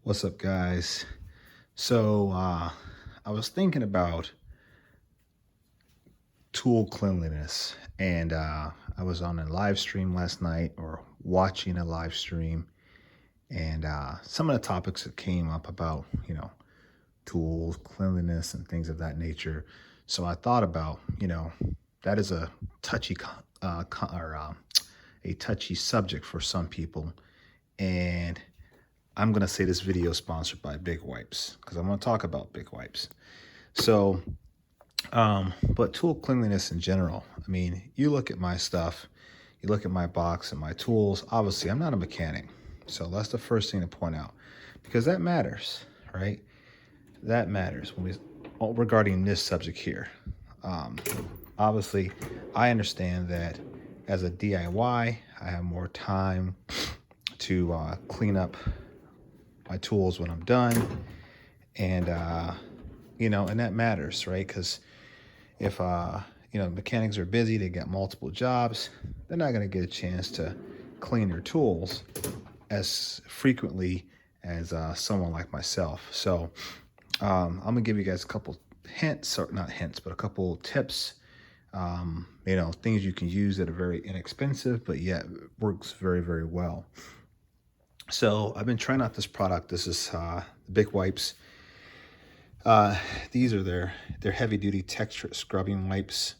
What's up, guys? So, I was thinking about tool cleanliness, and I was on a live stream last night or watching a live stream, and some of the topics that came up about, tools, cleanliness, and things of that nature. So I thought about, that is a touchy, a touchy subject for some people, and I'm gonna say this video is sponsored by Big Wipes because I'm gonna talk about Big Wipes. So, but tool cleanliness in general. I mean, you look at my stuff, you look at my box and my tools. Obviously, I'm not a mechanic, so that's the first thing to point out because that matters, right? That matters when we regarding this subject here. Um, Obviously, I understand that as a DIY, I have more time to clean up my tools when I'm done, and and that matters, right? Because if mechanics are busy, they got multiple jobs, they're not going to get a chance to clean their tools as frequently as someone like myself. So I'm gonna give you guys a couple hints, or not hints, but a couple tips. Things you can use that are very inexpensive, but yet works very, very well. So I've been trying out this product. This is Big Wipes. These are their heavy duty texture scrubbing wipes.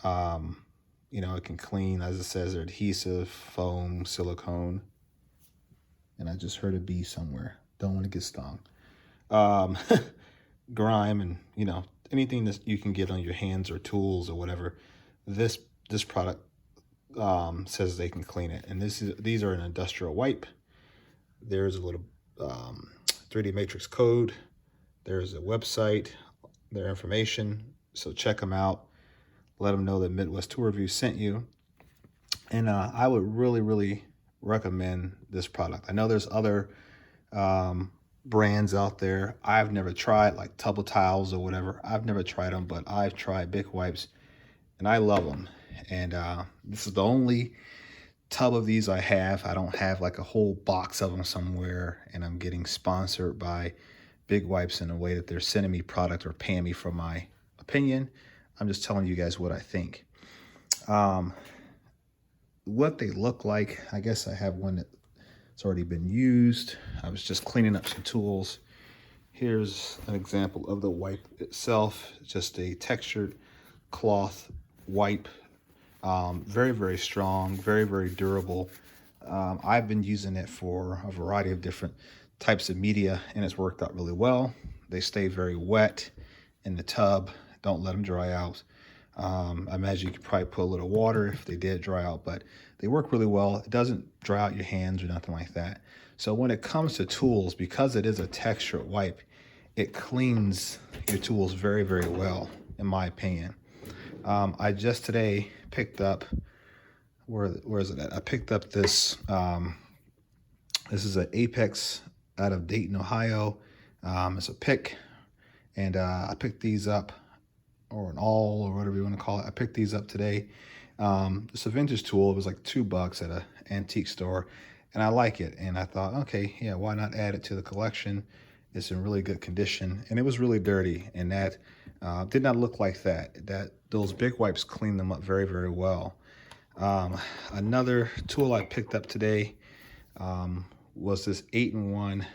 It can clean, as it says, their adhesive, foam, silicone. And I just heard a bee somewhere. Don't want to get stung. Um, Grime and anything that you can get on your hands or tools or whatever. This product says they can clean it. And these are an industrial wipe. There's a little 3D matrix code. There's a website, their information. So check them out. Let them know that Midwest Tour Review sent you. And I would really, really recommend this product. I know there's other brands out there I've never tried, like Tubble Tiles or whatever. I've never tried them, but I've tried Big Wipes, and I love them. And this is the only tub of these I have. I don't have like a whole box of them somewhere, and I'm getting sponsored by Big Wipes in a way that they're sending me product or paying me for my opinion. I'm just telling you guys what I think. What they look like, I guess I have one that's already been used. I was just cleaning up some tools. Here's an example of the wipe itself, just a textured cloth wipe. Very, very strong, very, very durable. I've been using it for a variety of different types of media, and it's worked out really well. They stay very wet in the tub. Don't let them dry out. I imagine you could probably put a little water if they did dry out, but they work really well. It doesn't dry out your hands or nothing like that. So when it comes to tools, because it is a textured wipe, it cleans your tools very, very well, in my opinion. I just today picked up, where is it at? I picked up this, this is an Apex out of Dayton, Ohio. It's a pick, and I picked these up, or an all, or whatever you want to call it. I picked these up today. It's a vintage tool. It was like $2 at an antique store, and I like it. And I thought, okay, yeah, why not add it to the collection? It's in really good condition, and it was really dirty, and that did not look like that. Those Big Wipes clean them up very, very well. Another tool I picked up today was this 8-in-1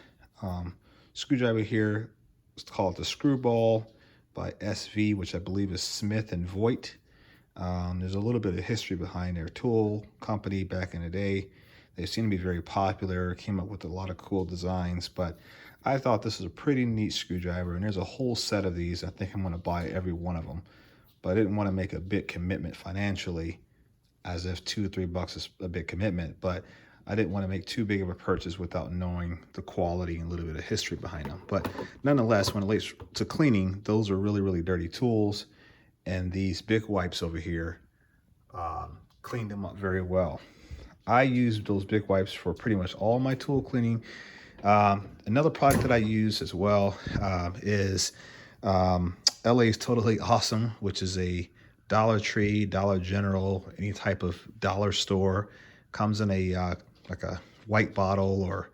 screwdriver here. Let's call it the Screwball by SV, which I believe is Smith and Voigt. There's a little bit of history behind their tool company back in the day. They seem to be very popular, came up with a lot of cool designs, but I thought this was a pretty neat screwdriver, and there's a whole set of these. I think I'm going to buy every one of them, but I didn't want to make a big commitment financially, as if $2 or $3 is a big commitment, but I didn't want to make too big of a purchase without knowing the quality and a little bit of history behind them. But nonetheless, when it relates to cleaning, those are really, really dirty tools, and these Big Wipes over here cleaned them up very well. I use those Big Wipes for pretty much all my tool cleaning. Another product that I use as well is LA's Totally Awesome, which is a Dollar Tree, Dollar General, any type of dollar store. Comes in a like a white bottle or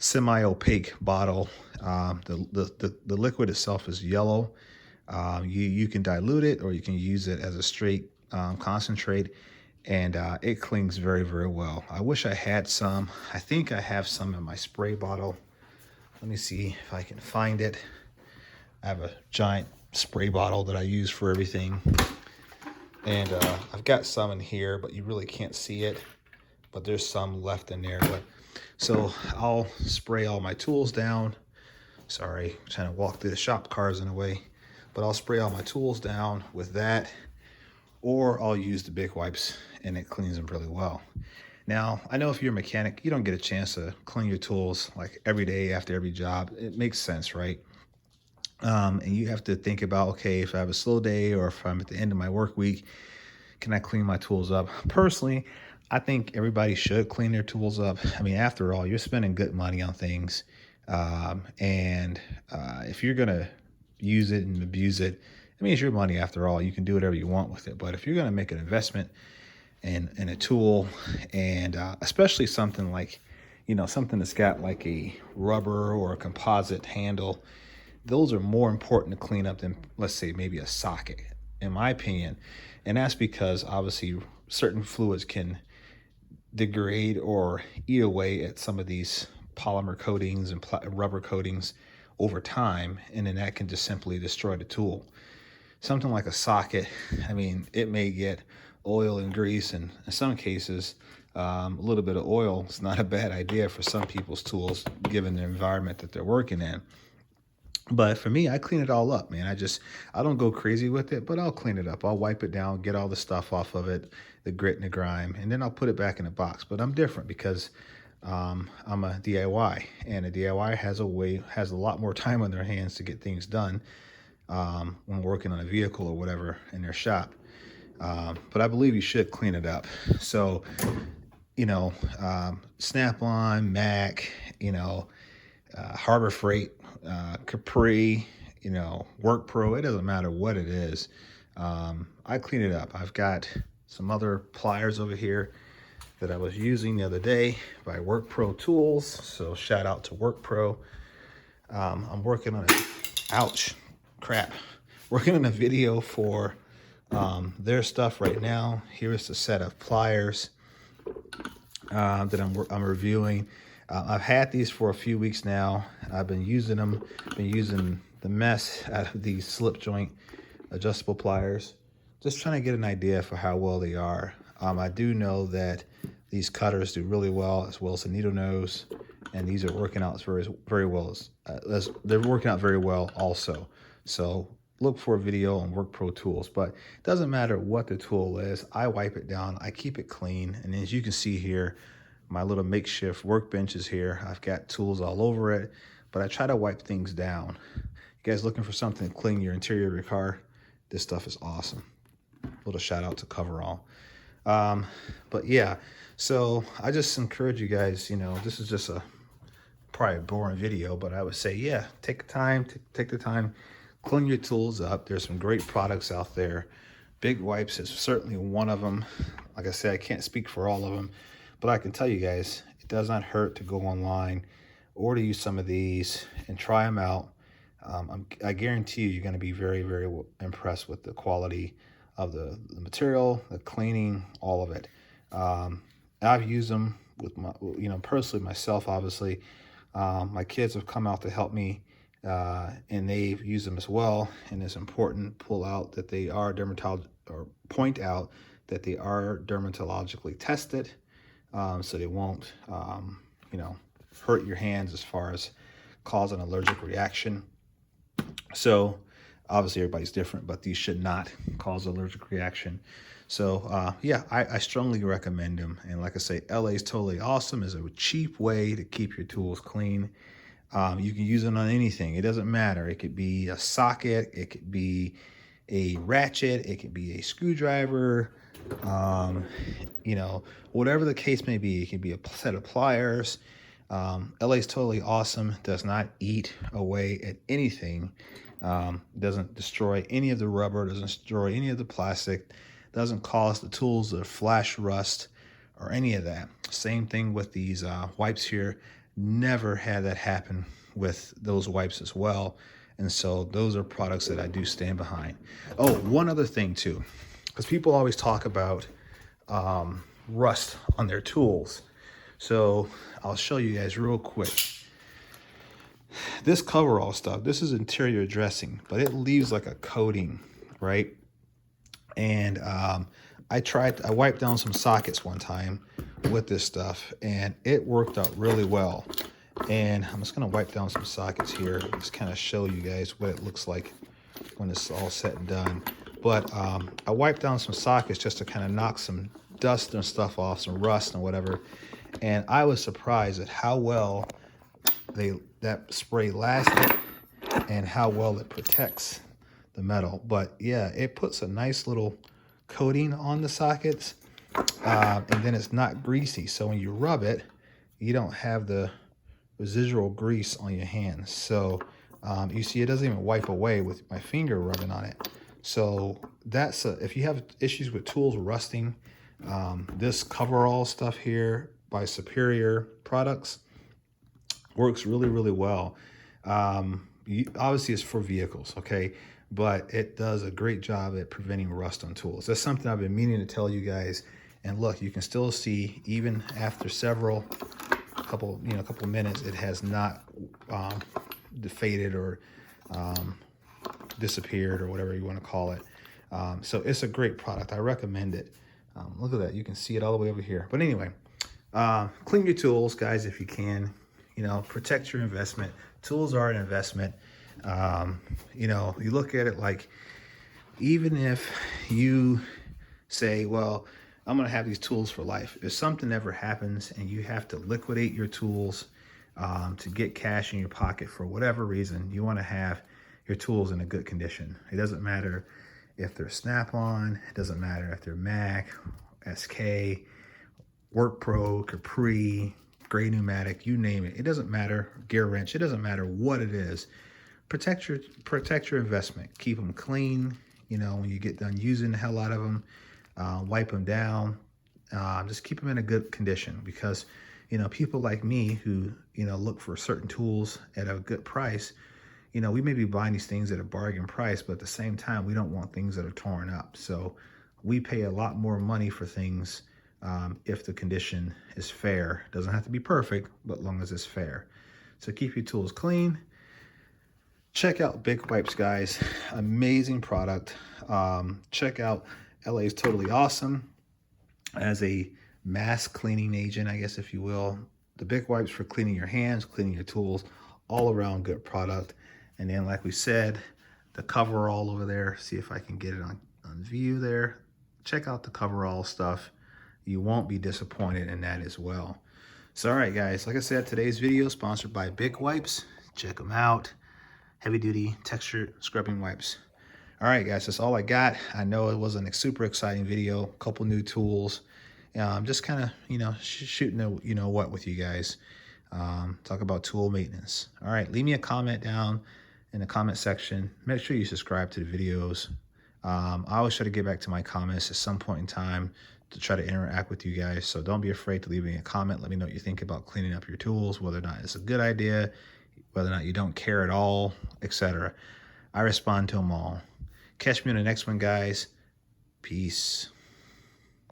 semi-opaque bottle. The liquid itself is yellow. You can dilute it, or you can use it as a straight concentrate, and it clings very, very well. I wish I had some. I think I have some in my spray bottle. Let me see if I can find it. I have a giant spray bottle that I use for everything, and I've got some in here, but you really can't see it, but there's some left in there. So I'll spray all my tools down. Sorry, I'm trying to walk through the shop cars in a way, but I'll spray all my tools down with that, or I'll use the big wipes, and it cleans them really well. Now, I know if you're a mechanic, you don't get a chance to clean your tools like every day after every job. It makes sense, right? And you have to think about, okay, if I have a slow day or if I'm at the end of my work week, can I clean my tools up? Personally, I think everybody should clean their tools up. I mean, after all, you're spending good money on things. If you're going to use it and abuse it, I mean, it's your money after all. You can do whatever you want with it. But if you're going to make an investment in a tool, and especially something like, something that's got like a rubber or a composite handle, those are more important to clean up than, let's say, maybe a socket, in my opinion. And that's because obviously certain fluids can degrade or eat away at some of these polymer coatings and rubber coatings over time, and then that can just simply destroy the tool. Something like a socket, I mean, it may get oil and grease, and in some cases, a little bit of oil is not a bad idea for some people's tools, given the environment that they're working in. But for me, I clean it all up, man. I don't go crazy with it, but I'll clean it up. I'll wipe it down, get all the stuff off of it, the grit and the grime, and then I'll put it back in a box. But I'm different because I'm a DIY, and a DIY has a lot more time on their hands to get things done when working on a vehicle or whatever in their shop. But I believe you should clean it up. So, Snap-on, Mac, Harbor Freight, Capri, Work Pro, it doesn't matter what it is. I clean it up. I've got some other pliers over here that I was using the other day by Work Pro Tools. So shout out to Work Pro. I'm working on working on a video for their stuff right now. Here's the set of pliers that I'm reviewing. I've had these for a few weeks now. I've been using them. Been using the mess out of these slip joint adjustable pliers. Just trying to get an idea for how well they are. I do know that these cutters do really well as the needle nose, and these are working out very, very well. They're working out very well also. So look for a video on Work Pro Tools. But it doesn't matter what the tool is. I wipe it down. I keep it clean. And as you can see here, my little makeshift workbench is here. I've got tools all over it, but I try to wipe things down. You guys looking for something to clean your interior of your car? This stuff is awesome. Little shout out to Coverall. But yeah, so I just encourage you guys, this is just probably a boring video, but I would say, yeah, take the time, clean your tools up. There's some great products out there. Big Wipes is certainly one of them. Like I said, I can't speak for all of them, but I can tell you guys, it does not hurt to go online, order you some of these, and try them out. I guarantee you're going to be very, very impressed with the quality of the material, the cleaning, all of it. I've used them with my, personally myself, obviously. My kids have come out to help me, and they've used them as well. And it's important to point out that they are dermatologically tested, so they won't, hurt your hands as far as cause an allergic reaction. So obviously everybody's different, but these should not cause an allergic reaction. So yeah, I strongly recommend them. And like I say, LA is totally awesome. It's a cheap way to keep your tools clean. You can use it on anything. It doesn't matter. It could be a socket. It could be a ratchet. It could be a screwdriver. Whatever the case may be. It could be a set of pliers. LA is totally awesome. Does not eat away at anything. Doesn't destroy any of the rubber. Doesn't destroy any of the plastic. Doesn't cause the tools to flash rust or any of that. Same thing with these wipes here. never had that happen with those wipes as well. And so those are products that I do stand behind. Oh, one other thing too, because people always talk about rust on their tools. So I'll show you guys real quick. This coverall stuff, this is interior dressing, but it leaves like a coating, right? And I wiped down some sockets one time with this stuff, and it worked out really well. And I'm just gonna wipe down some sockets here, just kind of show you guys what it looks like when it's all said and done. But I wiped down some sockets just to kind of knock some dust and stuff off, some rust and whatever. And I was surprised at how well that spray lasted and how well it protects the metal. But yeah, it puts a nice little coating on the sockets, and then it's not greasy. So when you rub it, you don't have the residual grease on your hands. So you see it doesn't even wipe away with my finger rubbing on it. So that's if you have issues with tools rusting, this coverall stuff here by Superior Products works really, really well. Obviously it's for vehicles, okay? But it does a great job at preventing rust on tools. That's something I've been meaning to tell you guys. And look, you can still see, even after couple minutes, it has not faded or disappeared or whatever you want to call it. So it's a great product. I recommend it. Look at that. You can see it all the way over here. But anyway, clean your tools, guys, if you can. You know, protect your investment. Tools are an investment. You know, you look at it like, even if you say, well, I'm going to have these tools for life. If something ever happens and you have to liquidate your tools to get cash in your pocket for whatever reason, you want to have your tools in a good condition. It doesn't matter if they're Snap-on. It doesn't matter if they're Mac, SK, Work Pro, Capri, Gray Pneumatic, you name it. It doesn't matter. Gear wrench. It doesn't matter what it is. Protect your investment. Keep them clean. You know, when you get done using the hell out of them, wipe them down. Just keep them in a good condition, because, you know, people like me who, you know, look for certain tools at a good price, you know, we may be buying these things at a bargain price, but at the same time, we don't want things that are torn up. So we pay a lot more money for things if the condition is fair. Doesn't have to be perfect, but long as it's fair. So keep your tools clean. Check out Big Wipes, guys. Amazing product. Check out LA's Totally Awesome as a mass cleaning agent, I guess, if you will. The Big Wipes for cleaning your hands, cleaning your tools, all around good product. And then, like we said, the coverall over there. See if I can get it on view there. Check out the coverall stuff. You won't be disappointed in that as well. So, all right, guys, like I said, today's video is sponsored by Big Wipes. Check them out. Heavy duty texture scrubbing wipes. All right, guys, that's all I got. I know it wasn't a super exciting video, a couple new tools. Just kind of, you know, shooting a, you know what, with you guys. Talk about tool maintenance. All right, leave me a comment down in the comment section. Make sure you subscribe to the videos. I always try to get back to my comments at some point in time to try to interact with you guys. So don't be afraid to leave me a comment. Let me know what you think about cleaning up your tools, whether or not it's a good idea, whether or not you don't care at all, etc. I respond to them all. Catch me in the next one, guys. Peace.